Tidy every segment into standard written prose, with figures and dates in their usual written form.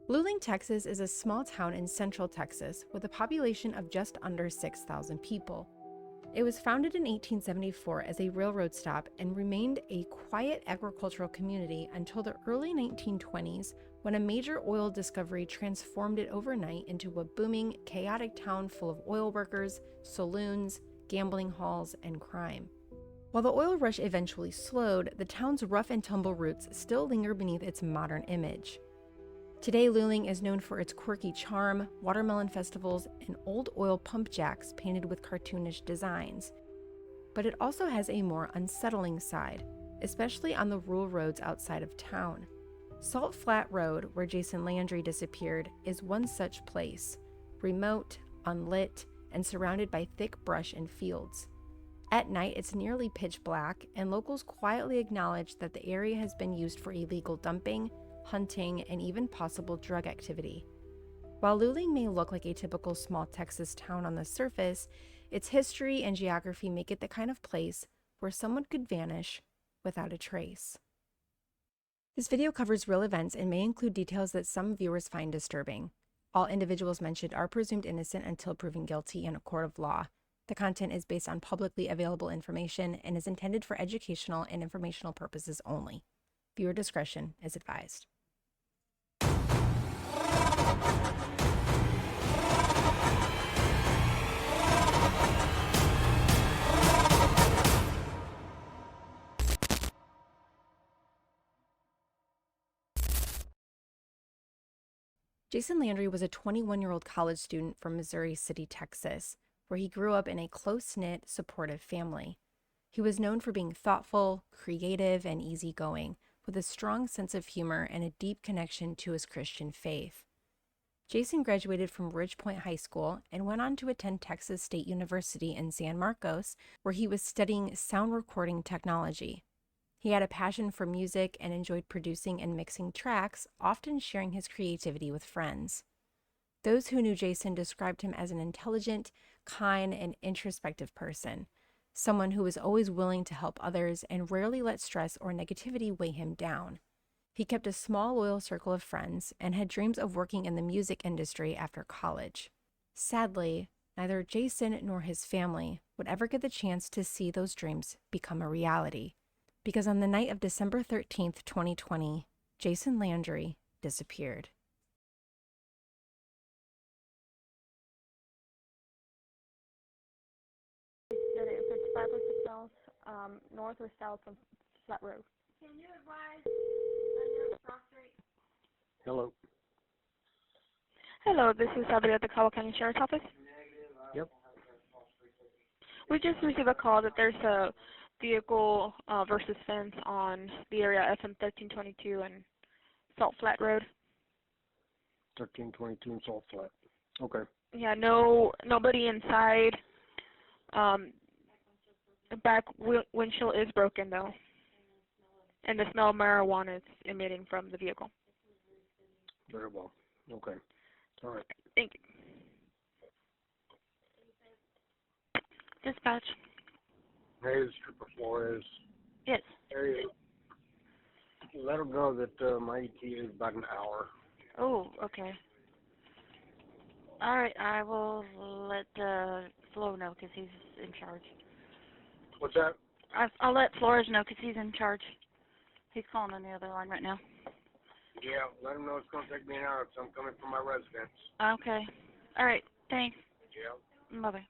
Luling, Texas is a small town in central Texas with a population of just under 6,000 people. It was founded in 1874 as a railroad stop and remained a quiet agricultural community until the early 1920s when a major oil discovery transformed it overnight into a booming, chaotic town full of oil workers, saloons, gambling halls, and crime. While the oil rush eventually slowed, the town's rough and tumble roots still linger beneath its modern image. Today, Luling is known for its quirky charm, watermelon festivals, and old oil pump jacks painted with cartoonish designs. But it also has a more unsettling side, especially on the rural roads outside of town. Salt Flat Road, where Jason Landry disappeared, is one such place, remote, unlit, and surrounded by thick brush and fields. At night, it's nearly pitch black, and locals quietly acknowledge that the area has been used for illegal dumping, hunting, and even possible drug activity. While Luling may look like a typical small Texas town on the surface, its history and geography make it the kind of place where someone could vanish without a trace. This video covers real events and may include details that some viewers find disturbing. All individuals mentioned are presumed innocent until proven guilty in a court of law. The content is based on publicly available information and is intended for educational and informational purposes only. Viewer discretion is advised. Jason Landry was a 21-year-old college student from Missouri City, Texas, where he grew up in a close-knit, supportive family. He was known for being thoughtful, creative, and easygoing, with a strong sense of humor and a deep connection to his Christian faith. Jason graduated from Ridgepoint High School and went on to attend Texas State University in San Marcos, where he was studying sound recording technology. He had a passion for music and enjoyed producing and mixing tracks, often sharing his creativity with friends. Those who knew Jason described him as an intelligent, kind, and introspective person, someone who was always willing to help others and rarely let stress or negativity weigh him down. He kept a small, loyal circle of friends and had dreams of working in the music industry after college. Sadly, neither Jason nor his family would ever get the chance to see those dreams become a reality, because on the night of December 13th, 2020, Jason Landry disappeared. If it's 5 or 6 miles north or south of Flat Road. Can you advise on your cross street? Hello. Hello, this is Sabrina at the Caldwell County Sheriff's Office. Yep. We just received a call that there's a vehicle versus fence on the area FM 1322 and Salt Flat Road. 1322 and Salt Flat. Okay. Yeah, nobody inside. The back windshield is broken though, and the smell of marijuana is emitting from the vehicle. Very well. Okay. All right. Thank you. Dispatch. Hey, this is Trooper Flores. Yes. Hey, let them know that my ET is about an hour. Oh, okay. All right, I will let Flo know because he's in charge. What's that? I'll let Flores know because he's in charge. He's calling on the other line right now. Yeah, let them know it's going to take me an hour because I'm coming from my residence. Okay. All right, thanks. Yeah. Bye-bye.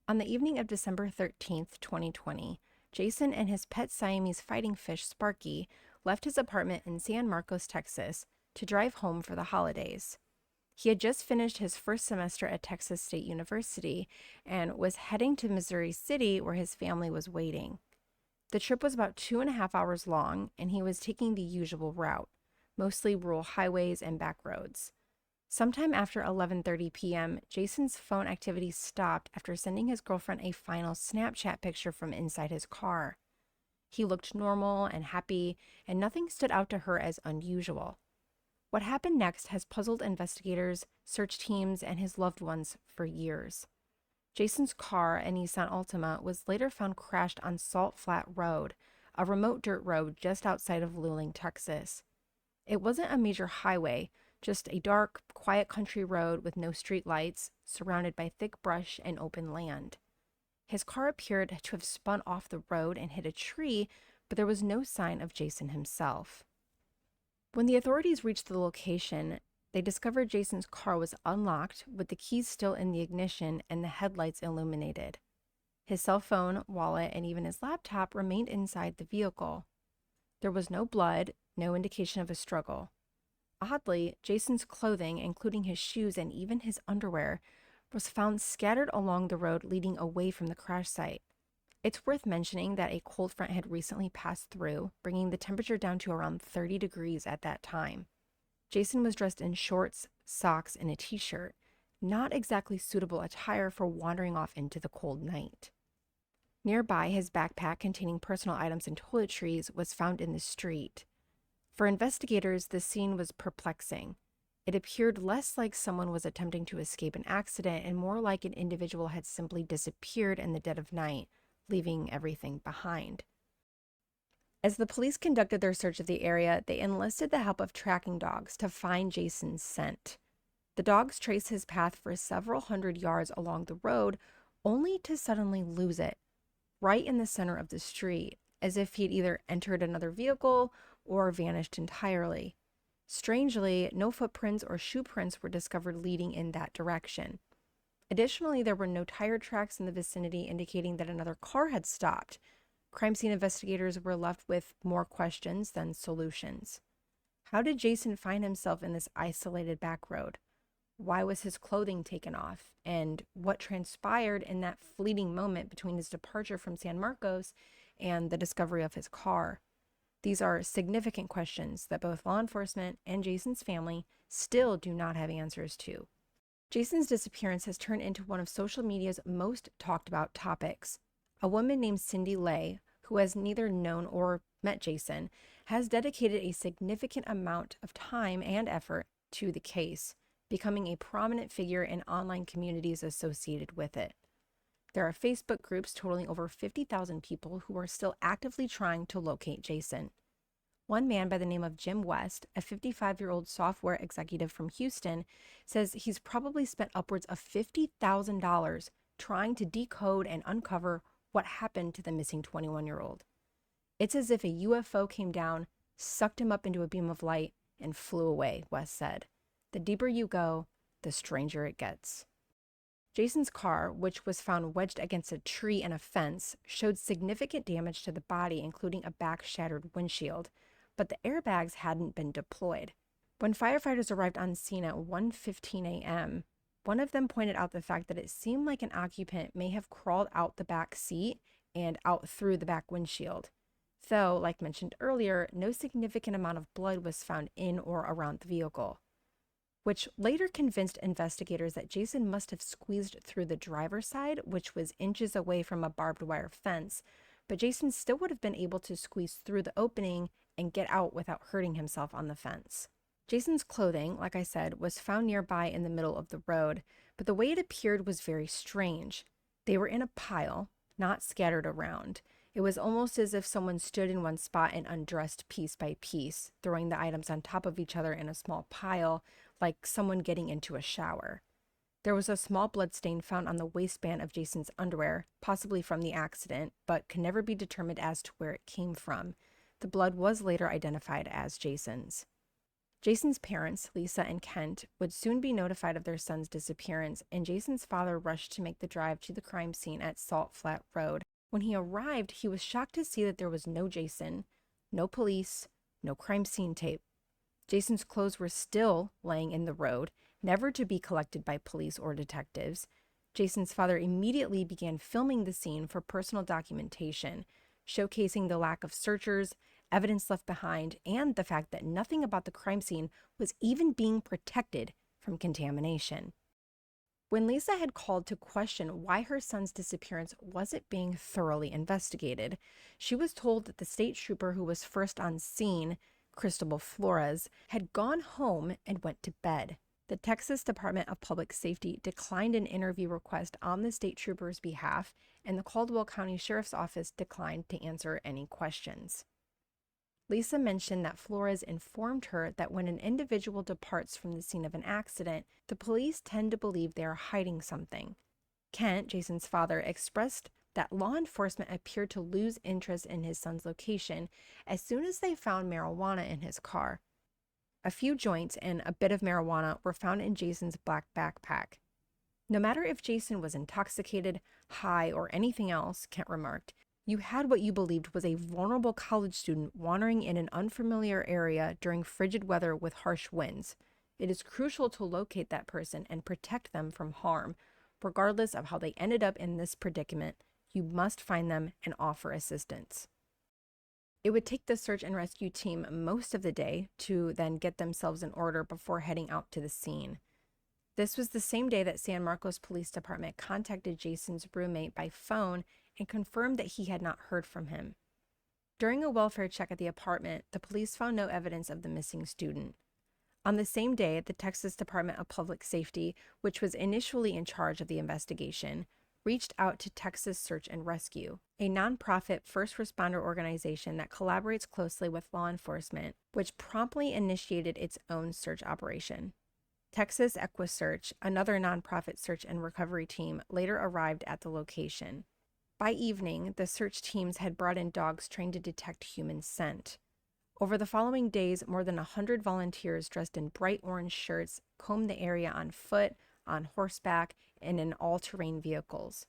On the evening of December 13th, 2020, Jason and his pet Siamese fighting fish, Sparky, left his apartment in San Marcos, Texas, to drive home for the holidays. He had just finished his first semester at Texas State University and was heading to Missouri City where his family was waiting. The trip was about 2.5 hours long, and he was taking the usual route, mostly rural highways and back roads. Sometime after 11:30 p.m., Jason's phone activity stopped after sending his girlfriend a final Snapchat picture from inside his car. He looked normal and happy, and nothing stood out to her as unusual. What happened next has puzzled investigators, search teams, and his loved ones for years. Jason's car, a Nissan Altima, was later found crashed on Salt Flat Road, a remote dirt road just outside of Luling, Texas. It wasn't a major highway, just a dark, quiet country road with no street lights, surrounded by thick brush and open land. His car appeared to have spun off the road and hit a tree, but there was no sign of Jason himself. When the authorities reached the location, they discovered Jason's car was unlocked, with the keys still in the ignition and the headlights illuminated. His cell phone, wallet, and even his laptop remained inside the vehicle. There was no blood, no indication of a struggle. Oddly, Jason's clothing, including his shoes and even his underwear, was found scattered along the road leading away from the crash site. It's worth mentioning that a cold front had recently passed through, bringing the temperature down to around 30 degrees at that time. Jason was dressed in shorts, socks, and a t-shirt, not exactly suitable attire for wandering off into the cold night. Nearby, his backpack containing personal items and toiletries was found in the street. For investigators, the scene was perplexing. It appeared less like someone was attempting to escape an accident and more like an individual had simply disappeared in the dead of night, leaving everything behind. As the police conducted their search of the area, they enlisted the help of tracking dogs to find Jason's scent. The dogs traced his path for several hundred yards along the road, only to suddenly lose it, right in the center of the street, as if he'd either entered another vehicle or vanished entirely. Strangely, no footprints or shoe prints were discovered leading in that direction. Additionally, there were no tire tracks in the vicinity indicating that another car had stopped. Crime scene investigators were left with more questions than solutions. How did Jason find himself in this isolated back road? Why was his clothing taken off? And what transpired in that fleeting moment between his departure from San Marcos and the discovery of his car? These are significant questions that both law enforcement and Jason's family still do not have answers to. Jason's disappearance has turned into one of social media's most talked about topics. A woman named Cindy Lay, who has neither known or met Jason, has dedicated a significant amount of time and effort to the case, becoming a prominent figure in online communities associated with it. There are Facebook groups totaling over 50,000 people who are still actively trying to locate Jason. One man by the name of Jim West, a 55-year-old software executive from Houston, says he's probably spent upwards of $50,000 trying to decode and uncover what happened to the missing 21-year-old. It's as if a UFO came down, sucked him up into a beam of light, and flew away, West said. The deeper you go, the stranger it gets. Jason's car, which was found wedged against a tree and a fence, showed significant damage to the body, including a back-shattered windshield, but the airbags hadn't been deployed. When firefighters arrived on scene at 1:15 a.m., one of them pointed out the fact that it seemed like an occupant may have crawled out the back seat and out through the back windshield. Though, like mentioned earlier, no significant amount of blood was found in or around the vehicle, which later convinced investigators that Jason must have squeezed through the driver's side, which was inches away from a barbed wire fence, but Jason still would have been able to squeeze through the opening and get out without hurting himself on the fence. Jason's clothing, like I said, was found nearby in the middle of the road, but the way it appeared was very strange. They were in a pile, not scattered around. It was almost as if someone stood in one spot and undressed piece by piece, throwing the items on top of each other in a small pile, like someone getting into a shower. There was a small bloodstain found on the waistband of Jason's underwear, possibly from the accident, but can never be determined as to where it came from. The blood was later identified as Jason's. Jason's parents, Lisa and Kent, would soon be notified of their son's disappearance, and Jason's father rushed to make the drive to the crime scene at Salt Flat Road. When he arrived, he was shocked to see that there was no Jason, no police, no crime scene tape. Jason's clothes were still laying in the road, never to be collected by police or detectives. Jason's father immediately began filming the scene for personal documentation, showcasing the lack of searchers, evidence left behind, and the fact that nothing about the crime scene was even being protected from contamination. When Lisa had called to question why her son's disappearance wasn't being thoroughly investigated, she was told that the state trooper who was first on scene, Cristobal Flores, had gone home and went to bed. The Texas Department of Public Safety declined an interview request on the state trooper's behalf, and the Caldwell County Sheriff's Office declined to answer any questions. Lisa mentioned that Flores informed her that when an individual departs from the scene of an accident, the police tend to believe they are hiding something. Kent, Jason's father, expressed that law enforcement appeared to lose interest in his son's location as soon as they found marijuana in his car. A few joints and a bit of marijuana were found in Jason's black backpack. No matter if Jason was intoxicated, high, or anything else, Kent remarked, you had what you believed was a vulnerable college student wandering in an unfamiliar area during frigid weather with harsh winds. It is crucial to locate that person and protect them from harm. Regardless of how they ended up in this predicament, you must find them and offer assistance. It would take the search and rescue team most of the day to then get themselves in order before heading out to the scene. This was the same day that San Marcos Police Department contacted Jason's roommate by phone and confirmed that he had not heard from him. During a welfare check at the apartment, the police found no evidence of the missing student. On the same day, the Texas Department of Public Safety, which was initially in charge of the investigation, reached out to Texas Search and Rescue, a nonprofit first responder organization that collaborates closely with law enforcement, which promptly initiated its own search operation. Texas EquiSearch, another nonprofit search and recovery team, later arrived at the location. By evening, the search teams had brought in dogs trained to detect human scent. Over the following days, more than 100 volunteers dressed in bright orange shirts combed the area on foot, on horseback, and in all-terrain vehicles.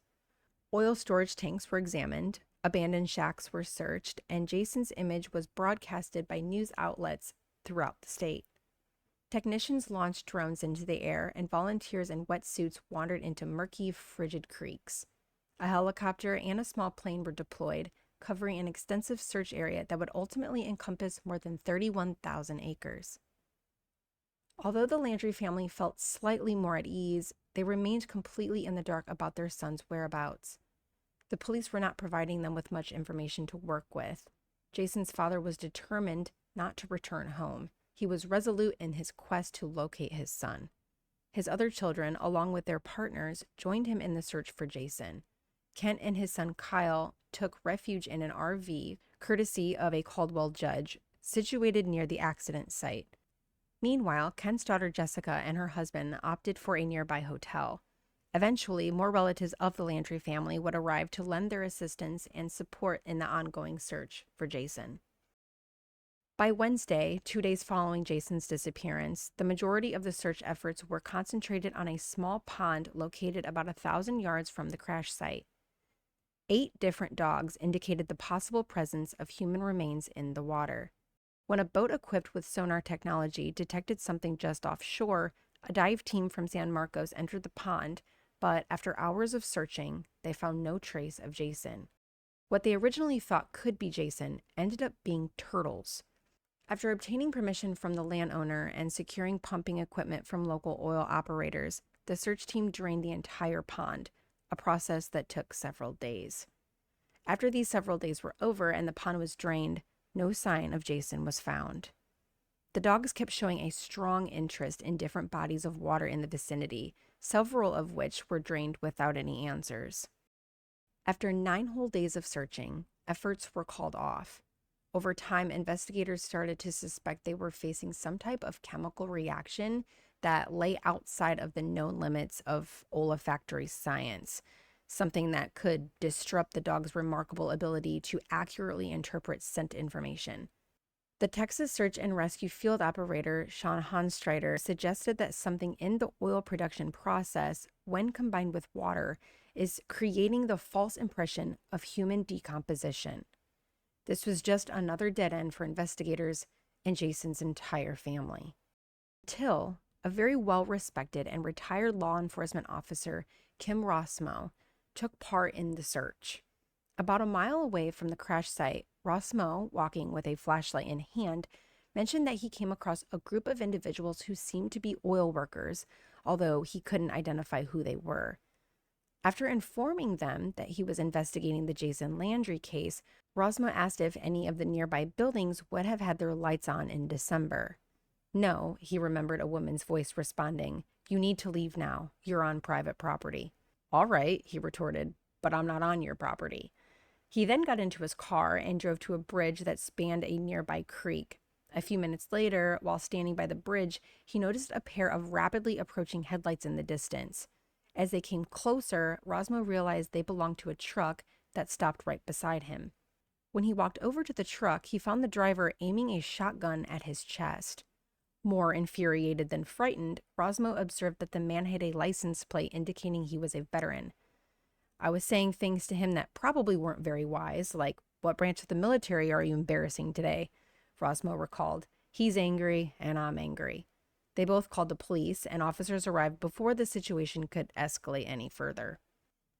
Oil storage tanks were examined, abandoned shacks were searched, and Jason's image was broadcasted by news outlets throughout the state. Technicians launched drones into the air, and volunteers in wetsuits wandered into murky, frigid creeks. A helicopter and a small plane were deployed, covering an extensive search area that would ultimately encompass more than 31,000 acres. Although the Landry family felt slightly more at ease, they remained completely in the dark about their son's whereabouts. The police were not providing them with much information to work with. Jason's father was determined not to return home. He was resolute in his quest to locate his son. His other children, along with their partners, joined him in the search for Jason. Kent and his son Kyle took refuge in an RV, courtesy of a Caldwell judge, situated near the accident site. Meanwhile, Kent's daughter Jessica and her husband opted for a nearby hotel. Eventually, more relatives of the Landry family would arrive to lend their assistance and support in the ongoing search for Jason. By Wednesday, 2 days following Jason's disappearance, the majority of the search efforts were concentrated on a small pond located about 1,000 yards from the crash site. 8 different dogs indicated the possible presence of human remains in the water. When a boat equipped with sonar technology detected something just offshore, a dive team from San Marcos entered the pond, but after hours of searching, they found no trace of Jason. What they originally thought could be Jason ended up being turtles. After obtaining permission from the landowner and securing pumping equipment from local oil operators, the search team drained the entire pond, a process that took several days. After these several days were over and the pond was drained, no sign of Jason was found. The dogs kept showing a strong interest in different bodies of water in the vicinity, several of which were drained without any answers. After 9 whole days of searching, efforts were called off. Over time, investigators started to suspect they were facing some type of chemical reaction that lay outside of the known limits of olfactory science, something that could disrupt the dog's remarkable ability to accurately interpret scent information. The Texas Search and Rescue field operator, Sean Hanstrider, suggested that something in the oil production process, when combined with water, is creating the false impression of human decomposition. This was just another dead end for investigators and Jason's entire family. Until a very well-respected and retired law enforcement officer, Kim Rossmo, took part in the search. About a mile away from the crash site, Rossmo, walking with a flashlight in hand, mentioned that he came across a group of individuals who seemed to be oil workers, although he couldn't identify who they were. After informing them that he was investigating the Jason Landry case, Rossmo asked if any of the nearby buildings would have had their lights on in December. No, he remembered a woman's voice responding, "You need to leave now. You're on private property." "All right," he retorted, "but I'm not on your property." He then got into his car and drove to a bridge that spanned a nearby creek. A few minutes later, while standing by the bridge, he noticed a pair of rapidly approaching headlights in the distance. As they came closer, Rosmo realized they belonged to a truck that stopped right beside him. When he walked over to the truck, he found the driver aiming a shotgun at his chest. More infuriated than frightened, Rosmo observed that the man had a license plate indicating he was a veteran. I was saying things to him that probably weren't very wise, like, "What branch of the military are you embarrassing today?" Rosmo recalled. "He's angry, and I'm angry." They both called the police, and officers arrived before the situation could escalate any further.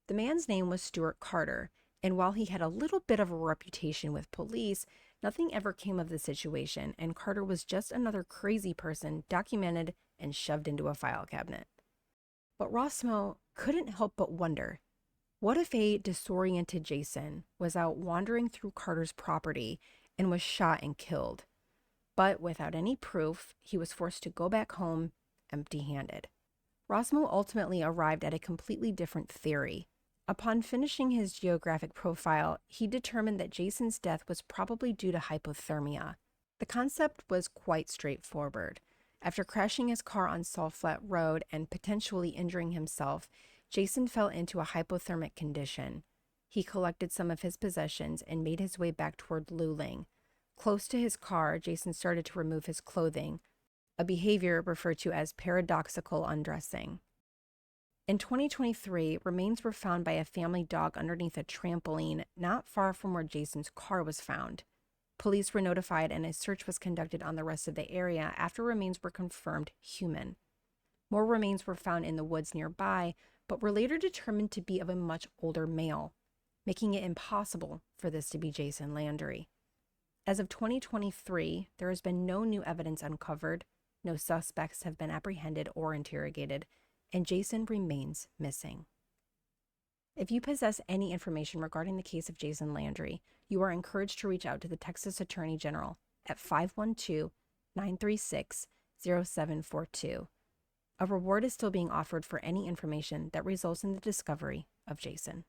The man's name was Stuart Carter, and while he had a little bit of a reputation with police, nothing ever came of the situation, and Carter was just another crazy person documented and shoved into a file cabinet. But Rosmo couldn't help but wonder, what if a disoriented Jason was out wandering through Carter's property and was shot and killed? But without any proof, he was forced to go back home empty-handed. Rosmo ultimately arrived at a completely different theory. Upon finishing his geographic profile, he determined that Jason's death was probably due to hypothermia. The concept was quite straightforward. After crashing his car on Salt Flat Road and potentially injuring himself, Jason fell into a hypothermic condition. He collected some of his possessions and made his way back toward Luling. Close to his car, Jason started to remove his clothing, a behavior referred to as paradoxical undressing. In 2023, remains were found by a family dog underneath a trampoline not far from where Jason's car was found. Police were notified and a search was conducted on the rest of the area after remains were confirmed human. More remains were found in the woods nearby, but were later determined to be of a much older male, making it impossible for this to be Jason Landry. As of 2023, there has been no new evidence uncovered, no suspects have been apprehended or interrogated, and Jason remains missing. If you possess any information regarding the case of Jason Landry, you are encouraged to reach out to the Texas Attorney General at 512-936-0742. A reward is still being offered for any information that results in the discovery of Jason.